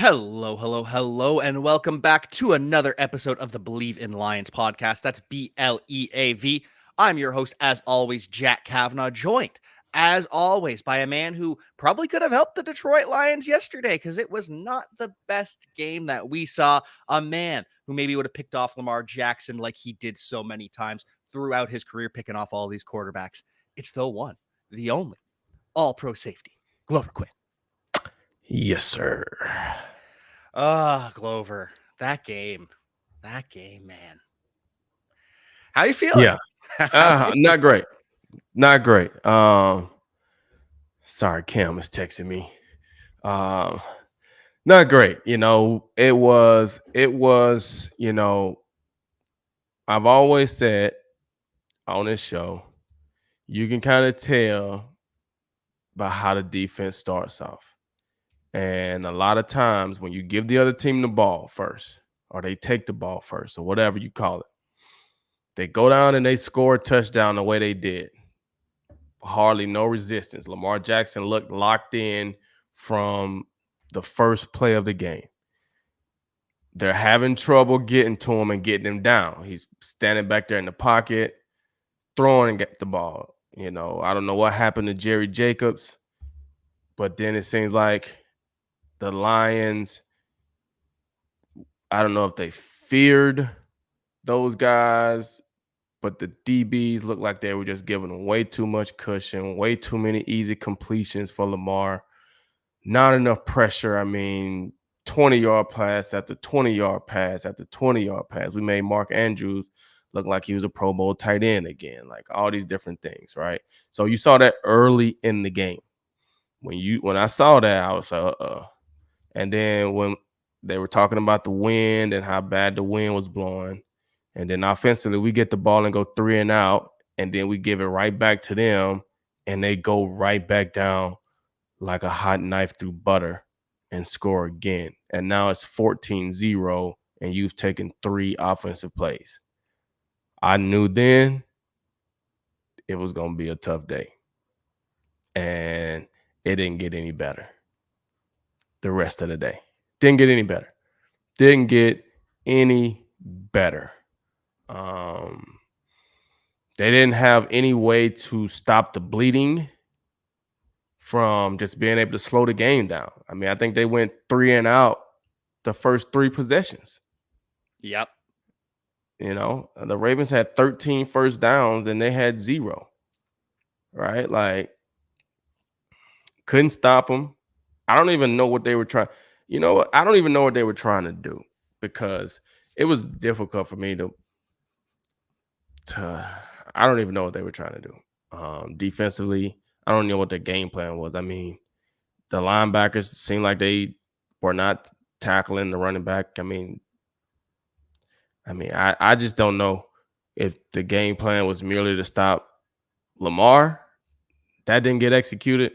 Hello, hello, hello, and welcome back to another episode of the Believe in Lions podcast. That's BLEAV. I'm your host, as always, Jack Kavanaugh, joined, as always, by a man who probably could have helped the Detroit Lions yesterday because it was not the best game that we saw. A man who maybe would have picked off Lamar Jackson like he did so many times throughout his career, picking off all these quarterbacks. It's the one, the only, all pro safety, Glover Quinn. Yes, sir. Glover, that game, man. How you feeling? Yeah. Not great. Not great. Sorry, Cam is texting me. Um, Not great. I've always said on this show, you can kind of tell by how the defense starts off. And a lot of times when you give the other team the ball first, or they take the ball first, or whatever you call it, they go down and they score a touchdown the way they did. Hardly no resistance. Lamar Jackson looked locked in from the first play of the game. They're having trouble getting to him and getting him down. He's standing back there in the pocket, throwing and get the ball. I don't know what happened to Jerry Jacobs, but then it seems like the Lions, I don't know if they feared those guys, but the DBs looked like they were just giving them way too much cushion, way too many easy completions for Lamar. Not enough pressure. 20-yard pass after 20-yard pass after 20-yard pass. We made Mark Andrews look like he was a Pro Bowl tight end again, like all these different things, right? So you saw that early in the game. When I saw that, I was like, uh-oh. And then when they were talking about the wind and how bad the wind was blowing, and then offensively, we get the ball and go 3 and out, and then we give it right back to them, and they go right back down like a hot knife through butter and score again. And now it's 14-0, and you've taken 3 offensive plays. I knew then it was going to be a tough day. And it didn't get any better the rest of the day. Didn't get any better. Didn't get any better. They didn't have any way to stop the bleeding from just being able to slow the game down. I think they went 3 and out the first 3 possessions. Yep. The Ravens had 13 first downs and they had 0. Right? Like, couldn't stop them. I don't even know what they were trying. You know what? I don't even know what they were trying to do because it was difficult for me to I don't even know what they were trying to do. Defensively, I don't know what their game plan was. The linebackers seemed like they were not tackling the running back. I just don't know if the game plan was merely to stop Lamar. That didn't get executed.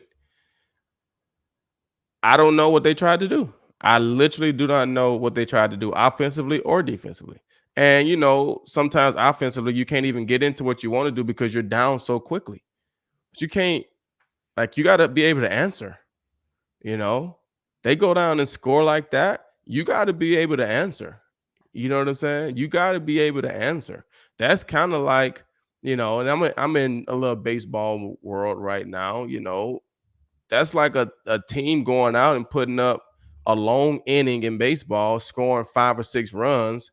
I don't know what they tried to do. I literally do not know what they tried to do offensively or defensively. And, sometimes offensively, you can't even get into what you want to do because you're down so quickly. But you can't, you got to be able to answer. They go down and score like that. You got to be able to answer. You know what I'm saying? You got to be able to answer. That's kind of like, and I'm in a little baseball world right now, That's like a team going out and putting up a long inning in baseball, scoring 5 or 6 runs,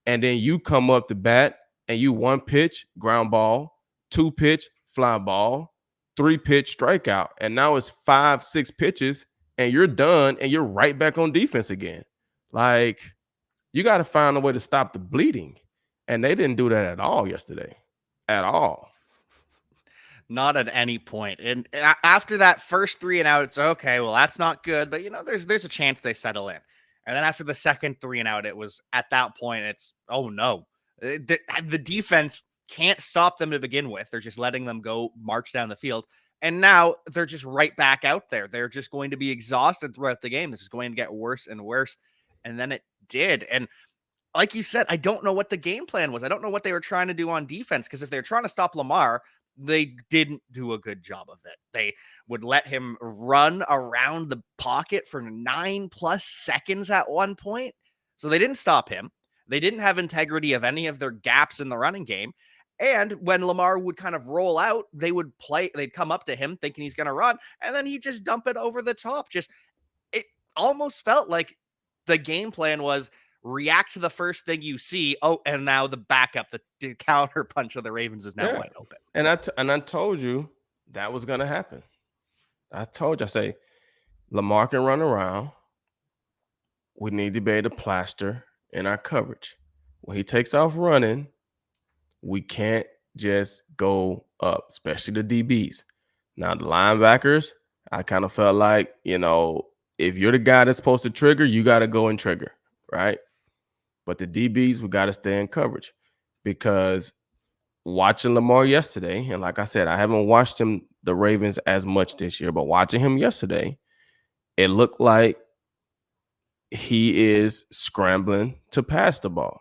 and then you come up to bat and you 1 pitch, ground ball, 2 pitch, fly ball, 3 pitch, strikeout. And now it's 5, 6 pitches and you're done and you're right back on defense again. Like, you got to find a way to stop the bleeding. And they didn't do that at all yesterday. At all. Not at any point. And after that first 3 and out, it's okay. Well, that's not good, but there's a chance they settle in. And then after the second 3 and out, it was at that point, it's, oh no, the defense can't stop them to begin with. They're just letting them go march down the field. And now they're just right back out there. They're just going to be exhausted throughout the game. This is going to get worse and worse. And then it did. And like you said, I don't know what the game plan was. I don't know what they were trying to do on defense, because if they're trying to stop Lamar, they didn't do a good job of it. They would let him run around the pocket for 9+ seconds at one point. So they didn't stop him. They didn't have integrity of any of their gaps in the running game. And when Lamar would kind of roll out, they'd come up to him thinking he's going to run, and then he'd just dump it over the top. It almost felt like the game plan was react to the first thing you see. Oh, and now the backup, the counter punch of the Ravens is now wide open. And I told you that was going to happen. I told you, I say, Lamar can run around. We need to be able to plaster in our coverage. When he takes off running, we can't just go up, especially the DBs. Now, the linebackers, I kind of felt like, if you're the guy that's supposed to trigger, you got to go and trigger, right? But the DBs, we got to stay in coverage, because watching Lamar yesterday, and like I said, I haven't watched the Ravens as much this year, but watching him yesterday, it looked like he is scrambling to pass the ball.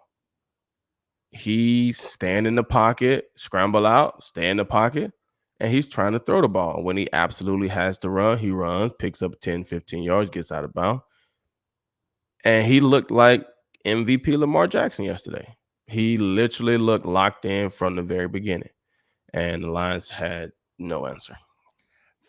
He stand in the pocket, scramble out, stay in the pocket, and he's trying to throw the ball. When he absolutely has to run, he runs, picks up 10, 15 yards, gets out of bounds. And he looked like MVP Lamar Jackson yesterday. He literally looked locked in from the very beginning, and the Lions had no answer.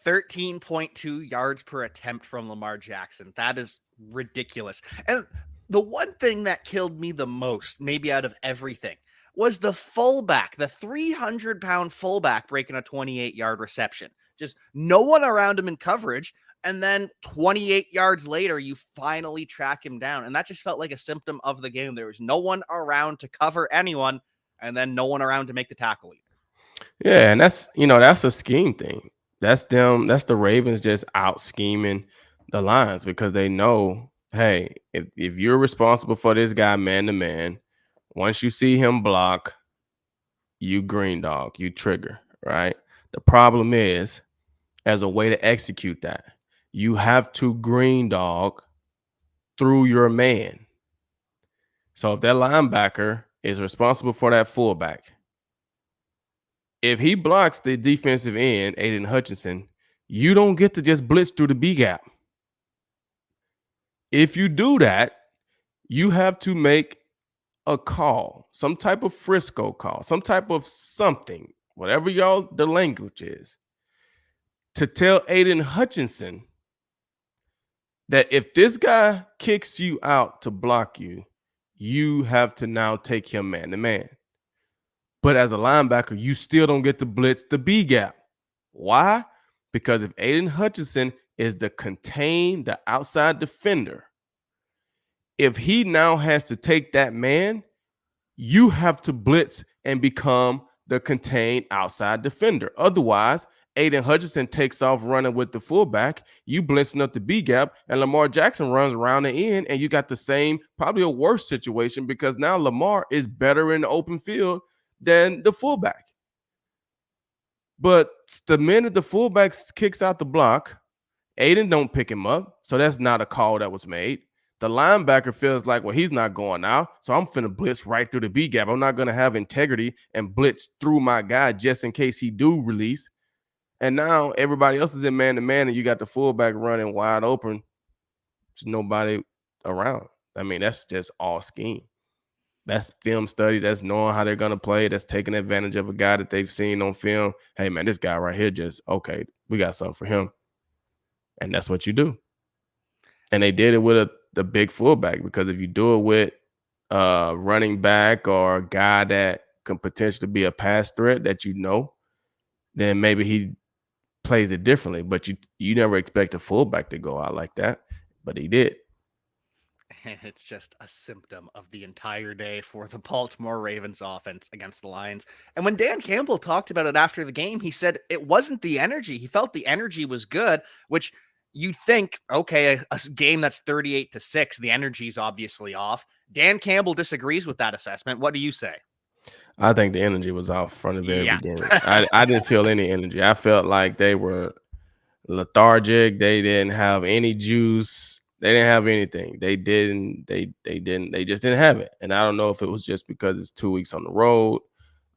13.2 yards per attempt from Lamar Jackson. That is ridiculous. And the one thing that killed me the most, maybe out of everything, was the fullback, the 300-pound fullback breaking a 28-yard reception. Just no one around him in coverage. And then 28 yards later, you finally track him down. And that just felt like a symptom of the game. There was no one around to cover anyone, and then no one around to make the tackle either. Yeah, and that's a scheme thing. That's the Ravens just out scheming the Lions, because they know, hey, if you're responsible for this guy man to man, once you see him block, you green dog, you trigger, right? The problem is, as a way to execute that, you have to green dog through your man. So if that linebacker is responsible for that fullback, if he blocks the defensive end, Aiden Hutchinson, you don't get to just blitz through the B gap. If you do that, you have to make a call, some type of Frisco call, some type of something, whatever the language is, to tell Aiden Hutchinson that if this guy kicks you out to block you, you have to now take him man to man. But as a linebacker, you still don't get to blitz the B gap. Why? Because if Aiden Hutchinson is the outside defender, if he now has to take that man, you have to blitz and become the contained outside defender. Otherwise, Aiden Hutchinson takes off running with the fullback, you blitzing up the B gap, and Lamar Jackson runs around the end, and you got the same, probably a worse situation, because now Lamar is better in the open field than the fullback. But the minute the fullback kicks out the block, Aiden don't pick him up, so that's not a call that was made. The linebacker feels like, well, he's not going out, so I'm finna blitz right through the B gap. I'm not going to have integrity and blitz through my guy just in case he do release. And now everybody else is in man-to-man, and you got the fullback running wide open. There's nobody around. I mean, that's just all scheme. That's film study. That's knowing how they're going to play. That's taking advantage of a guy that they've seen on film. Hey, man, this guy right here okay, we got something for him. And that's what you do. And they did it with the big fullback, because if you do it with a running back or a guy that can potentially be a pass threat that then maybe he plays it differently. But you never expect a fullback to go out like that, but he did. And it's just a symptom of the entire day for the Baltimore Ravens offense against the Lions. And when Dan Campbell talked about it after the game, he said it wasn't the energy. He felt the energy was good, which you'd think, okay, a game that's 38-6, the energy's obviously off. Dan Campbell disagrees with that assessment. What do you say? I think the energy was off from the very beginning. I didn't feel any energy. I felt like they were lethargic. They didn't have any juice. They didn't have anything. They just didn't have it. And I don't know if it was just because it's 2 weeks on the road.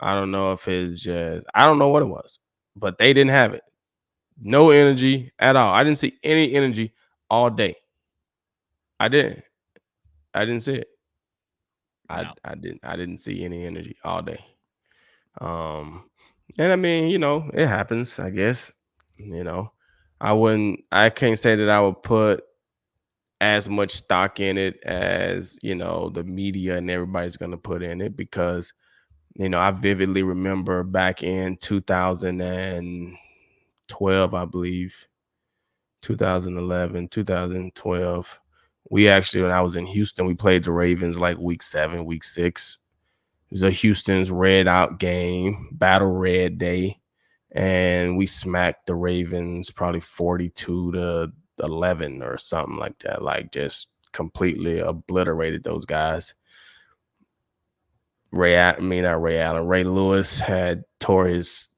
I don't know if it's just I don't know what it was, but they didn't have it. No energy at all. I didn't see any energy all day. I didn't. I didn't see it. I No. I didn't see any energy all day. Um, and I mean, you know, it happens, I guess. You know, I can't say that I would put as much stock in it as, you know, the media and everybody's going to put in it because, you know, I vividly remember back in 2012, I believe, 2011, 2012. We actually, when I was in Houston, we played the Ravens like week 7, week 6. It was a Houston's red out game, battle red day. And we smacked the Ravens probably 42 to 11 or something like that. Like just completely obliterated those guys. Not Ray Allen. Ray Lewis had tore his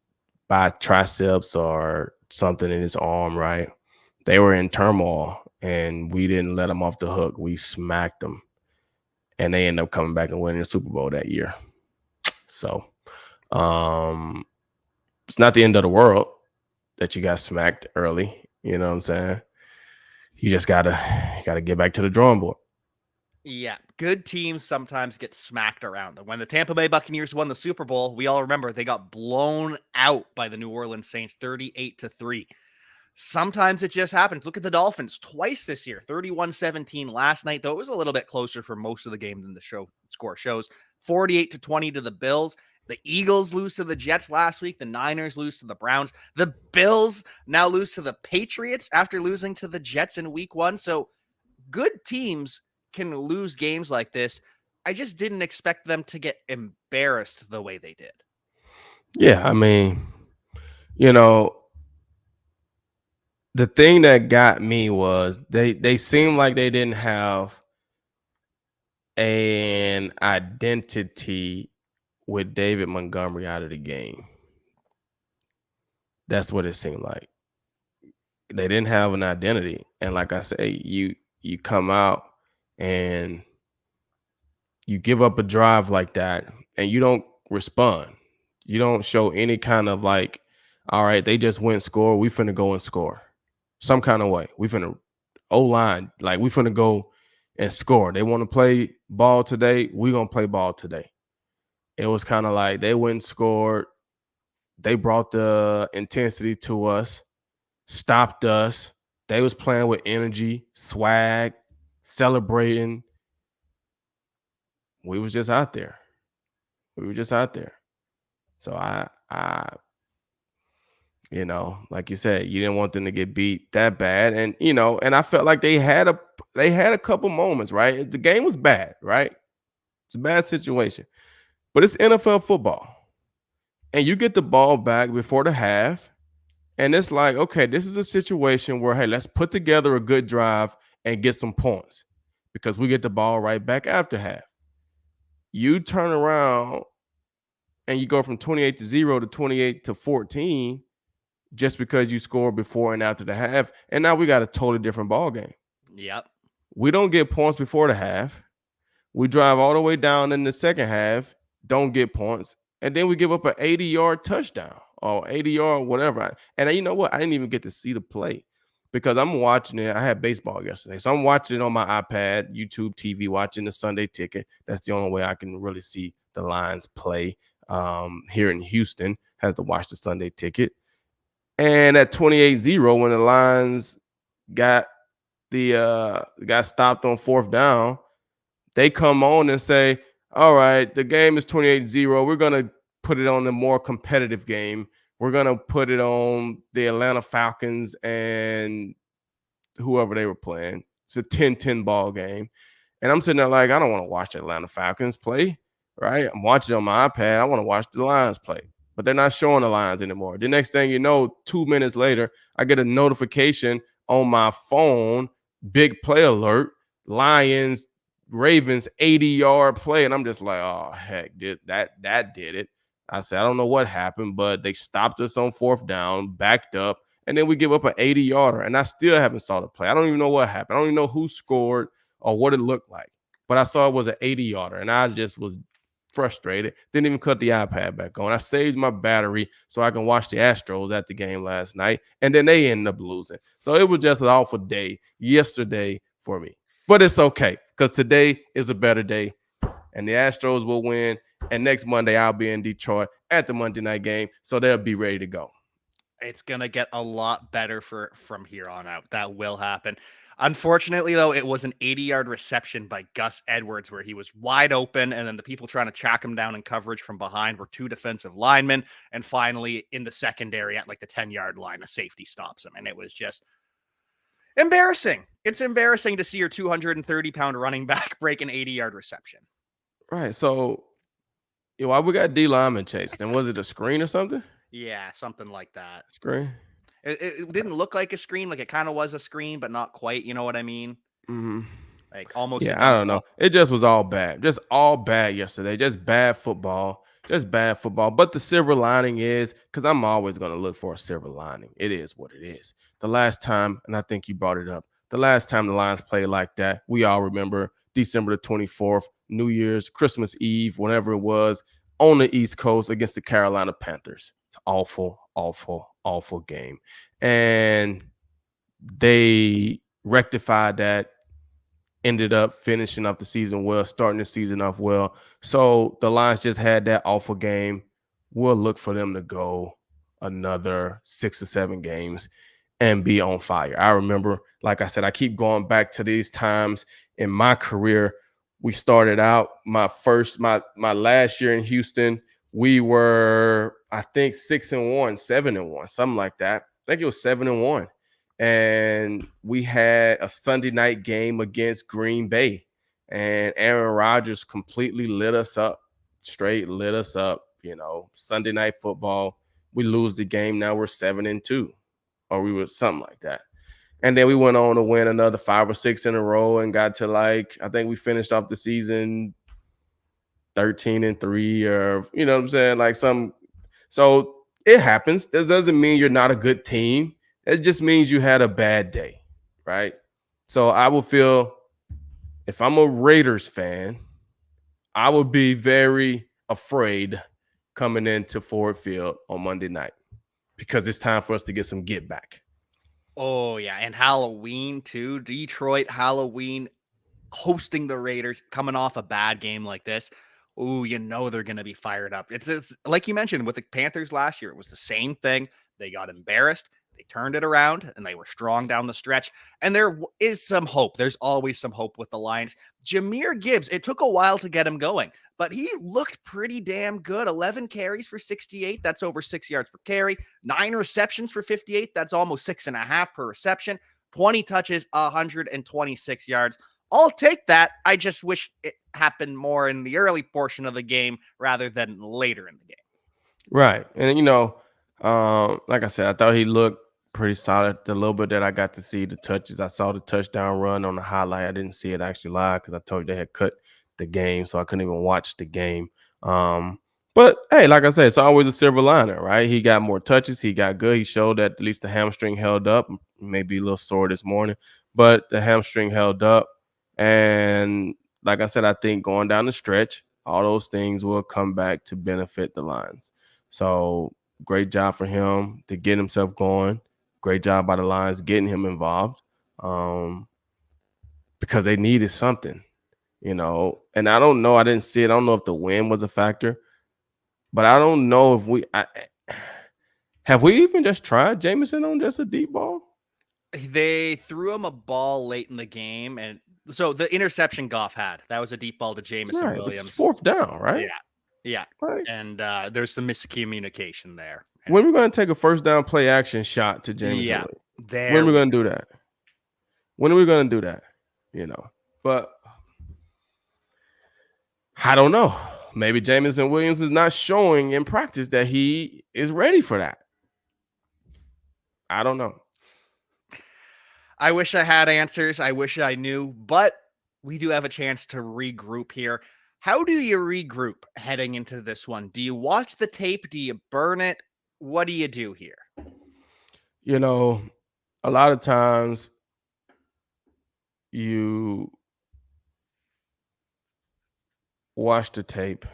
triceps or something in his arm, right? They were in turmoil and we didn't let them off the hook. We smacked them. And they ended up coming back and winning the Super Bowl that year. So it's not the end of the world that you got smacked early. You know what I'm saying? You just gotta get back to the drawing board. Yeah, good teams sometimes get smacked around. When the Tampa Bay Buccaneers won the Super Bowl, we all remember they got blown out by the New Orleans Saints 38-3. Sometimes it just happens. Look at the Dolphins twice this year, 31-17 last night, though it was a little bit closer for most of the game than the score shows. 48-20 to the Bills. The Eagles lose to the Jets last week. The Niners lose to the Browns. The Bills now lose to the Patriots after losing to the Jets in week 1. So good teams can lose games like this. I just didn't expect them to get embarrassed the way they did. Yeah, I mean, you know, the thing that got me was they seemed like they didn't have an identity with David Montgomery out of the game. That's what it seemed like. They didn't have an identity. And like I say, you come out and you give up a drive like that and you don't respond. You don't show any kind of like, all right, they just went score. We finna go and score some kind of way. We finna O-line, like we finna go and score. They want to play ball today. We gonna play ball today. It was kind of like they went and scored. They brought the intensity to us, stopped us. They was playing with energy, swag, celebrating. We was just out there. So I, you know, like you said, you didn't want them to get beat that bad, and you know, and I felt like they had a couple moments, right? The game was bad, right? It's a bad situation, but it's NFL football, and you get the ball back before the half, and it's like, okay, this is a situation where hey, let's put together a good drive and get some points because we get the ball right back after half. You turn around and you go from 28-0 to 28-14 just because you scored before and after the half. And now we got a totally different ball game. Yep. We don't get points before the half. We drive all the way down in the second half, don't get points. And then we give up an 80-yard touchdown or 80-yard whatever. And you know what? I didn't even get to see the play because I'm watching it. I had baseball yesterday. So I'm watching it on my iPad, YouTube TV, watching the Sunday Ticket. That's the only way I can really see the Lions play. Here in Houston, had to watch the Sunday Ticket. And at 28-0, when the Lions got stopped on fourth down, they come on and say, all right, the game is 28-0. We're going to put it on a more competitive game. We're going to put it on the Atlanta Falcons and whoever they were playing. It's a 10-10 ball game. And I'm sitting there like, I don't want to watch the Atlanta Falcons play, right? I'm watching it on my iPad. I want to watch the Lions play. But they're not showing the Lions anymore. The next thing you know, 2 minutes later, I get a notification on my phone, big play alert, Lions, Ravens 80-yard play. And I'm just like, oh, heck, that did it. I said, I don't know what happened, but they stopped us on fourth down, backed up, and then we give up an 80-yarder. And I still haven't saw the play. I don't even know what happened. I don't even know who scored or what it looked like. But I saw it was an 80-yarder, and I just was frustrated. Didn't even cut the iPad back on. I saved my battery so I can watch the Astros at the game last night, and then they ended up losing. So it was just an awful day yesterday for me. But it's okay because today is a better day, and the Astros will win. And next Monday, I'll be in Detroit at the Monday night game, so they'll be ready to go. It's going to get a lot better from here on out. That will happen. Unfortunately, though, it was an 80-yard reception by Gus Edwards where he was wide open, and then the people trying to track him down in coverage from behind were two defensive linemen. And finally, in the secondary at like the 10-yard line, a safety stops him. And it was just embarrassing. It's embarrassing to see your 230-pound running back break an 80-yard reception. Right. So, why we got D lineman chasing? Was it a screen or something? Yeah, something like that. Screen? It didn't look like a screen. Like it kind of was a screen, but not quite. You know what I mean? Mm-hmm. Like almost. Yeah, I don't know. It just was all bad. Just all bad yesterday. Just bad football. Just bad football. But the silver lining is, because I'm always going to look for a silver lining. It is what it is. The last time, and I think you brought it up, the last time the Lions played like that, we all remember December the 24th, New Year's, Christmas Eve, whenever it was, on the East Coast against the Carolina Panthers. It's awful, awful, awful game. And they rectified that, ended up finishing off the season well, starting the season off well. So the Lions just had that awful game. We'll look for them to go another 6 or 7 games and be on fire. I remember, like I said, I keep going back to these times in my career. We started out my last year in Houston. We were, I think, 6-1, 7-1, something like that. I think it was 7-1. And we had a Sunday night game against Green Bay. And Aaron Rodgers completely lit us up, straight lit us up. Sunday night football. We lose the game. Now we're 7-2, or we were something like that. And then we went on to win another 5 or 6 in a row and got to I think we finished off the season 13-3, or you know what I'm saying? So it happens. That doesn't mean you're not a good team. It just means you had a bad day, right? So I will feel, if I'm a Raiders fan, I would be very afraid coming into Ford Field on Monday night, because it's time for us to get some get back. Oh, yeah. And Halloween, too. Detroit Halloween, hosting the Raiders, coming off a bad game like this. Oh, they're going to be fired up. It's like you mentioned with the Panthers last year. It was the same thing. They got embarrassed. They turned it around, and they were strong down the stretch. And there is some hope. There's always some hope with the Lions. Jahmyr Gibbs, it took a while to get him going, but he looked pretty damn good. 11 carries for 68. That's over 6 yards per carry. 9 receptions for 58. That's almost 6.5 per reception. 20 touches, 126 yards. I'll take that. I just wish it happened more in the early portion of the game rather than later in the game. Right. And, like I said, I thought he looked pretty solid. The little bit that I got to see the touches, I saw the touchdown run on the highlight. I didn't see it actually live because I told you they had cut the game, so I couldn't even watch the game. But hey, like I said, it's always a silver lining, right? He got more touches. He got good. He showed that at least the hamstring held up. Maybe a little sore this morning, but the hamstring held up. And like I said, I think going down the stretch, all those things will come back to benefit the Lions. So great job for him to get himself going. Great job by the Lions getting him involved, because they needed something, And I don't know. I didn't see it. I don't know if the win was a factor, but I don't know if have we even just tried Jameson on just a deep ball? They threw him a ball late in the game, and so the interception Goff had, that was a deep ball to Jameson Williams. It's 4th down, right? Yeah. Right. And there's some miscommunication there. When are we going to take a first down play action shot to Jameson? Yeah. When are we going to do that? When are we going to do that? But I don't know. Maybe Jameson Williams is not showing in practice that he is ready for that. I don't know. I wish I had answers. I wish I knew, but we do have a chance to regroup here. How do you regroup heading into this one? Do you watch the tape? Do you burn it? What do you do here? A lot of times you watch the tape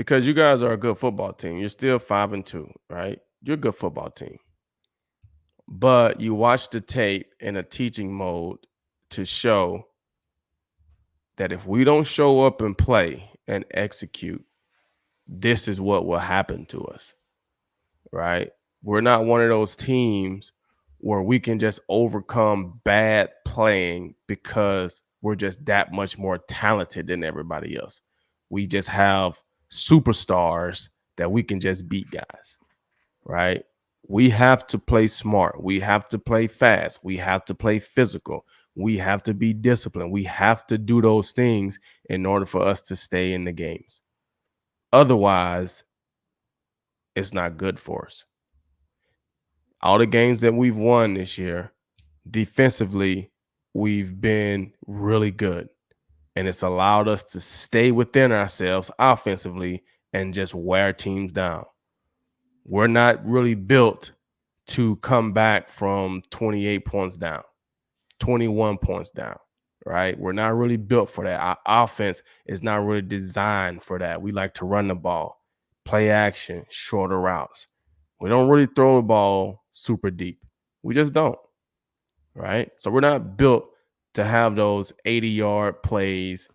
because you guys are a good football team. You're still 5-2, right? You're a good football team. But you watch the tape in a teaching mode to show that if we don't show up and play and execute, this is what will happen to us, right? We're not one of those teams where we can just overcome bad playing because we're just that much more talented than everybody else. We just have superstars that we can just beat guys, right? We have to play smart. We have to play fast. We have to play physical. We have to be disciplined. We have to do those things in order for us to stay in the games. Otherwise, it's not good for us. All the games that we've won this year, defensively, we've been really good. And it's allowed us to stay within ourselves offensively and just wear teams down. We're not really built to come back from 28 points down, 21 points down, right? We're not really built for that. Our offense is not really designed for that. We like to run the ball, play action, shorter routes. We don't really throw the ball super deep. We just don't, right? So we're not built to have those 80-yard plays,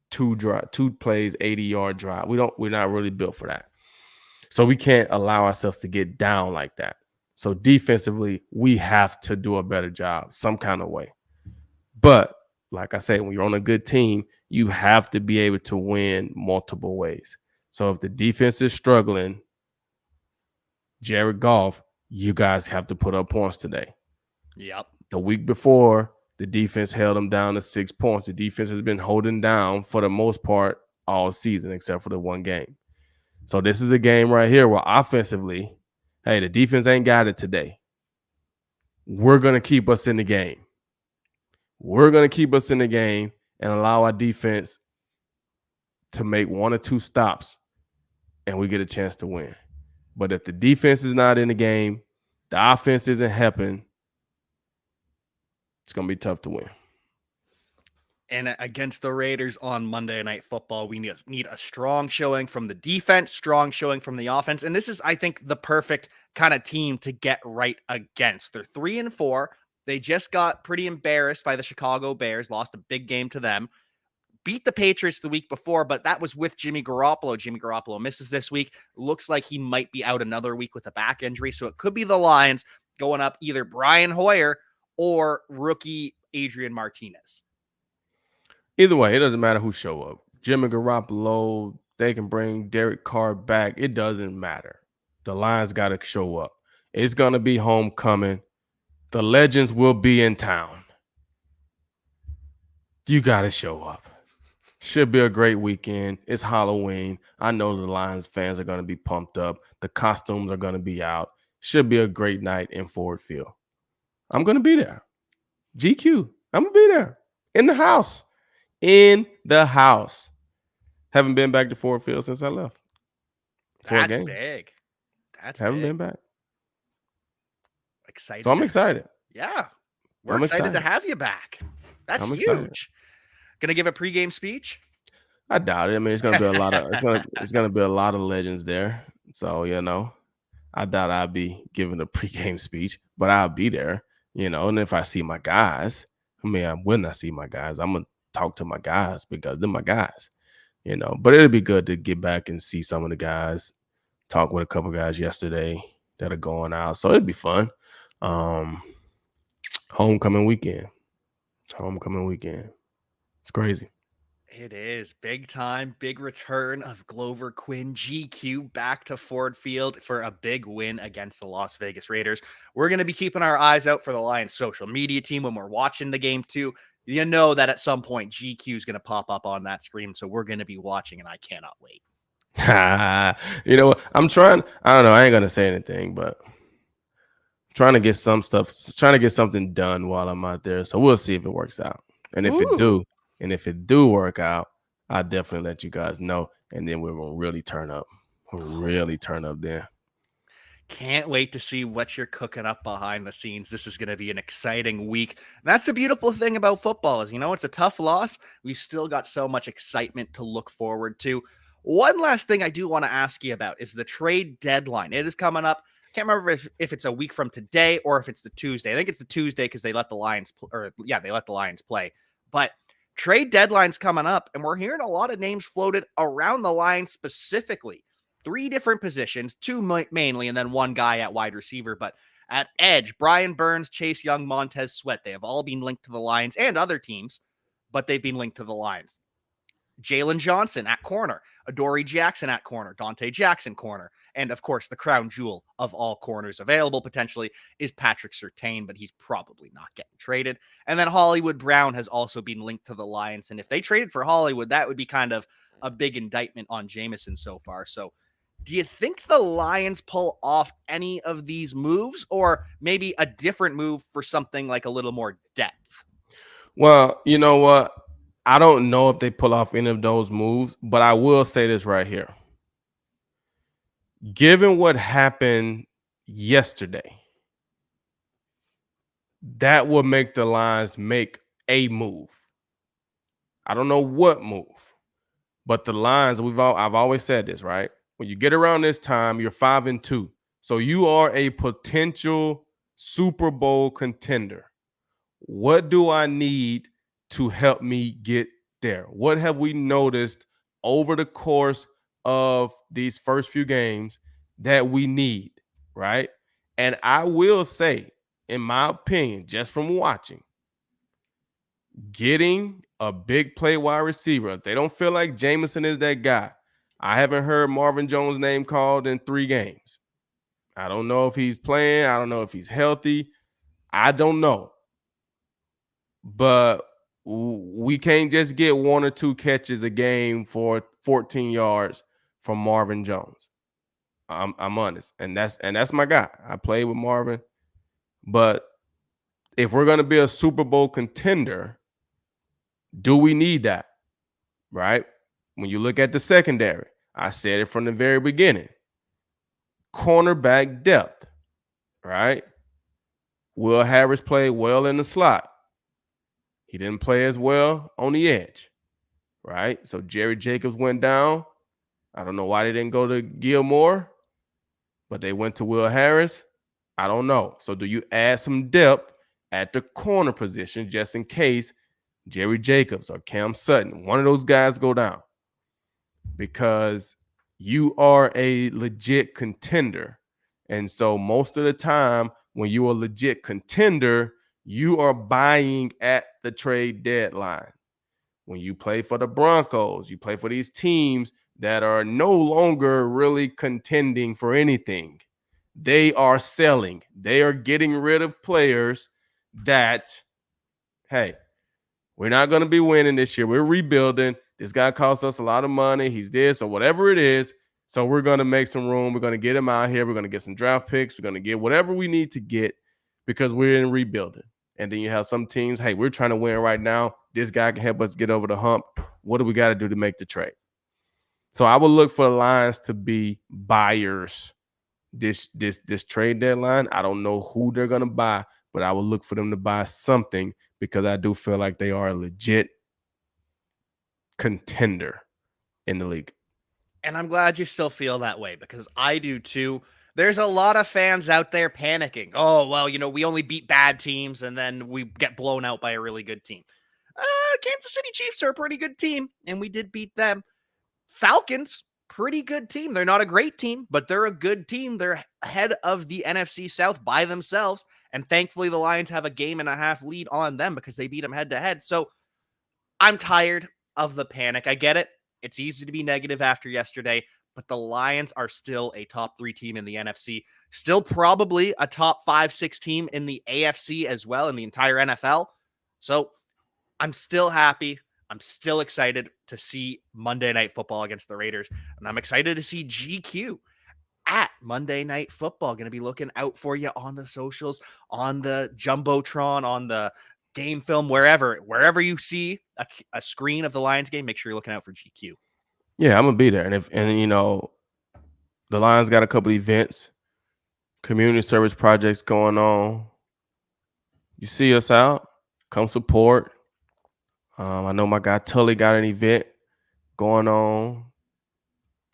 two plays, 80-yard drive. We're not really built for that. So we can't allow ourselves to get down like that. So defensively, we have to do a better job some kind of way. But like I said, when you're on a good team, you have to be able to win multiple ways. So if the defense is struggling, Jared Goff, you guys have to put up points today. Yep. The week before, the defense held them down to 6 points. The defense has been holding down for the most part all season, except for the one game. So this is a game right here where offensively, hey, the defense ain't got it today. We're going to keep us in the game. We're going to keep us in the game and allow our defense to make 1 or 2 stops, and we get a chance to win. But if the defense is not in the game, the offense isn't helping, it's going to be tough to win. And against the Raiders on Monday Night Football, we need a strong showing from the defense, strong showing from the offense. And this is, I think, the perfect kind of team to get right against. They're 3-4. They just got pretty embarrassed by the Chicago Bears, lost a big game to them. Beat the Patriots the week before, but that was with Jimmy Garoppolo. Jimmy Garoppolo misses this week. Looks like he might be out another week with a back injury. So it could be the Lions going up either Brian Hoyer or rookie Adrian Martinez. Either way, it doesn't matter who show up. Jimmy Garoppolo, they can bring Derek Carr back. It doesn't matter. The Lions got to show up. It's going to be homecoming. The legends will be in town. You got to show up. Should be a great weekend. It's Halloween. I know the Lions fans are going to be pumped up. The costumes are going to be out. Should be a great night in Ford Field. I'm going to be there. GQ. I'm going to be there. In the house. In the house. Haven't been back to Ford Field since I left. That's big. Haven't been back. Excited. So I'm excited. Yeah. We're excited to have you back. That's huge. Excited. Gonna give a pregame speech? I doubt it. I mean, it's gonna be a lot of it's gonna be a lot of legends there. So, I doubt I'll be giving a pregame speech, but I'll be there, and if I see my guys, when I see my guys, I'm gonna talk to my guys because they're my guys, but it'll be good to get back and see some of the guys, talk with a couple guys yesterday that are going out. So it'd be fun. Homecoming weekend. It's crazy. It is big time, big return of Glover Quinn, GQ, back to Ford Field for a big win against the Las Vegas Raiders. We're going to be keeping our eyes out for the Lions social media team when we're watching the game too. You know that at some point GQ is going to pop up on that screen, so we're going to be watching, and I cannot wait. I'm trying. I don't know. I ain't going to say anything, but trying to get something done while I'm out there. So we'll see if it works out. And if it do work out, I'll definitely let you guys know. And then we're going to really turn up. Then. Can't wait to see what you're cooking up behind the scenes. This is going to be an exciting week. That's the beautiful thing about football is, it's a tough loss. We've still got so much excitement to look forward to. One last thing I do want to ask you about is the trade deadline. It is coming up. I can't remember if it's a week from today or if it's the Tuesday. I think it's the Tuesday because they let the Lions they let the Lions play. But trade deadline's coming up, and we're hearing a lot of names floated around the line specifically. 3 different positions, 2 mainly, and then 1 guy at wide receiver. But at edge, Brian Burns, Chase Young, Montez Sweat, they have all been linked to the Lions and other teams, but they've been linked to the Lions. Jalen Johnson at corner, Adoree Jackson at corner, Dante Jackson corner, and of course the crown jewel of all corners available potentially is Patrick Surtain, but he's probably not getting traded. And then Hollywood Brown has also been linked to the Lions, and if they traded for Hollywood, that would be kind of a big indictment on Jameson so far. So do you think the Lions pull off any of these moves, or maybe a different move for something like a little more depth? Well, you know what? I don't know if they pull off any of those moves, but I will say this right here. Given what happened yesterday, that will make the Lions make a move. I don't know what move, but the Lions, I've always said this, right? When you get around this time, you're 5-2. So you are a potential Super Bowl contender. What do I need to help me get there? What have we noticed over the course of these first few games that we need, right? And I will say, in my opinion, just from watching, getting a big play wide receiver, if they don't feel like Jameson is that guy. I haven't heard Marvin Jones' name called in 3 games. I don't know if he's playing. I don't know if he's healthy. I don't know. But we can't just get 1 or 2 catches a game for 14 yards from Marvin Jones. I'm honest, and that's my guy. I played with Marvin, but if we're gonna be a Super Bowl contender, do we need that? Right? When you look at the secondary, I said it from the very beginning. Cornerback depth, right? Will Harris played well in the slot. He didn't play as well on the edge, right? So Jerry Jacobs went down. I don't know why they didn't go to Gilmore, but they went to Will Harris. I don't know. So do you add some depth at the corner position just in case Jerry Jacobs or Cam Sutton, one of those guys go down? Because you are a legit contender. And so most of the time when you're a legit contender, you are buying at the trade deadline. When you play for the Broncos, you play for these teams that are no longer really contending for anything. They are selling. They are getting rid of players that, hey, we're not going to be winning this year. We're rebuilding. This guy costs us a lot of money. He's this or whatever it is. So we're going to make some room. We're going to get him out here. We're going to get some draft picks. We're going to get whatever we need to get because we're in rebuilding. And then you have some teams, hey, we're trying to win right now. This guy can help us get over the hump. What do we got to do to make the trade? So I would look for the Lions to be buyers this trade deadline. I don't know who they're going to buy, but I would look for them to buy something because I do feel like they are a legit contender in the league. And I'm glad you still feel that way because I do too. There's a lot of fans out there panicking. Oh, well, we only beat bad teams and then we get blown out by a really good team. Kansas City Chiefs are a pretty good team, and we did beat them. Falcons, pretty good team. They're not a great team, but they're a good team. They're ahead of the NFC South by themselves, and thankfully the Lions have a 1.5 game lead on them because they beat them head-to-head. So I'm tired of the panic. I get it. It's easy to be negative after yesterday, but the Lions are still a top 3 team in the NFC, still probably a top 5-6 team in the AFC as well, in the entire NFL. So I'm still happy. I'm still excited to see Monday Night Football against the Raiders, and I'm excited to see GQ at Monday Night Football. Going to be looking out for you on the socials, on the Jumbotron, on the game film, wherever you see a screen of the Lions game, make sure you're looking out for GQ. Yeah, I'm gonna be there, and the Lions got a couple events, community service projects going on. You see us out, come support. I know my guy Tully got an event going on.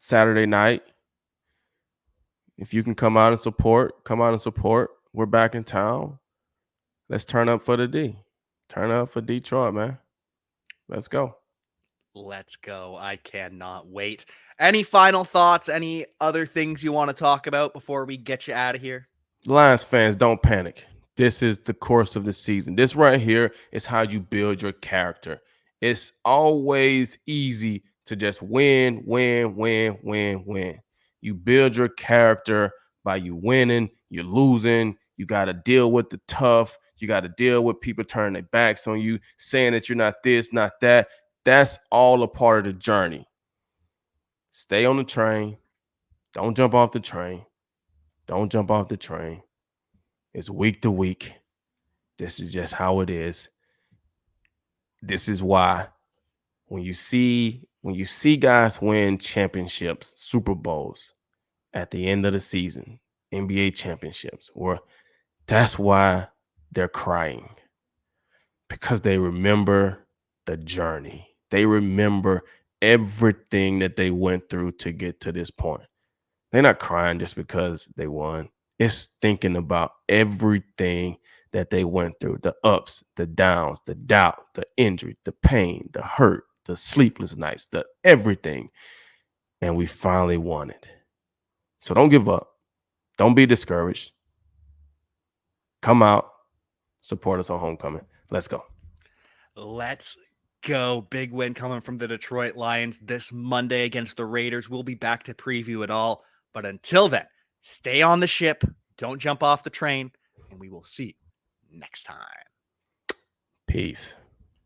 Saturday night. If you can come out and support, come out and support. We're back in town. Let's turn up for the D. Turn up for Detroit, man. Let's go. Let's go. I cannot wait. Any final thoughts? Any other things you want to talk about before we get you out of here? Lions fans, don't panic. This is the course of the season. This right here is how you build your character. It's always easy to just win. You build your character by you winning, you're losing. You got to deal with the tough. You got to deal with people turning their backs on you, saying that you're not this, not that. That's all a part of the journey. Stay on the train. Don't jump off the train. Don't jump off the train. It's week to week. This is just how it is. This is why when you see guys win championships, Super Bowls at the end of the season, NBA championships, or that's why they're crying. Because they remember the journey. They remember everything that they went through to get to this point. They're not crying just because they won. It's thinking about everything that they went through, the ups, the downs, the doubt, the injury, the pain, the hurt, the sleepless nights, the everything. And we finally won it. So don't give up. Don't be discouraged. Come out, support us on homecoming. Let's go. Let's go. Big win coming from the Detroit Lions this Monday against the Raiders. We'll be back to preview it all. But until then, stay on the ship. Don't jump off the train. And we will see you next time. Peace.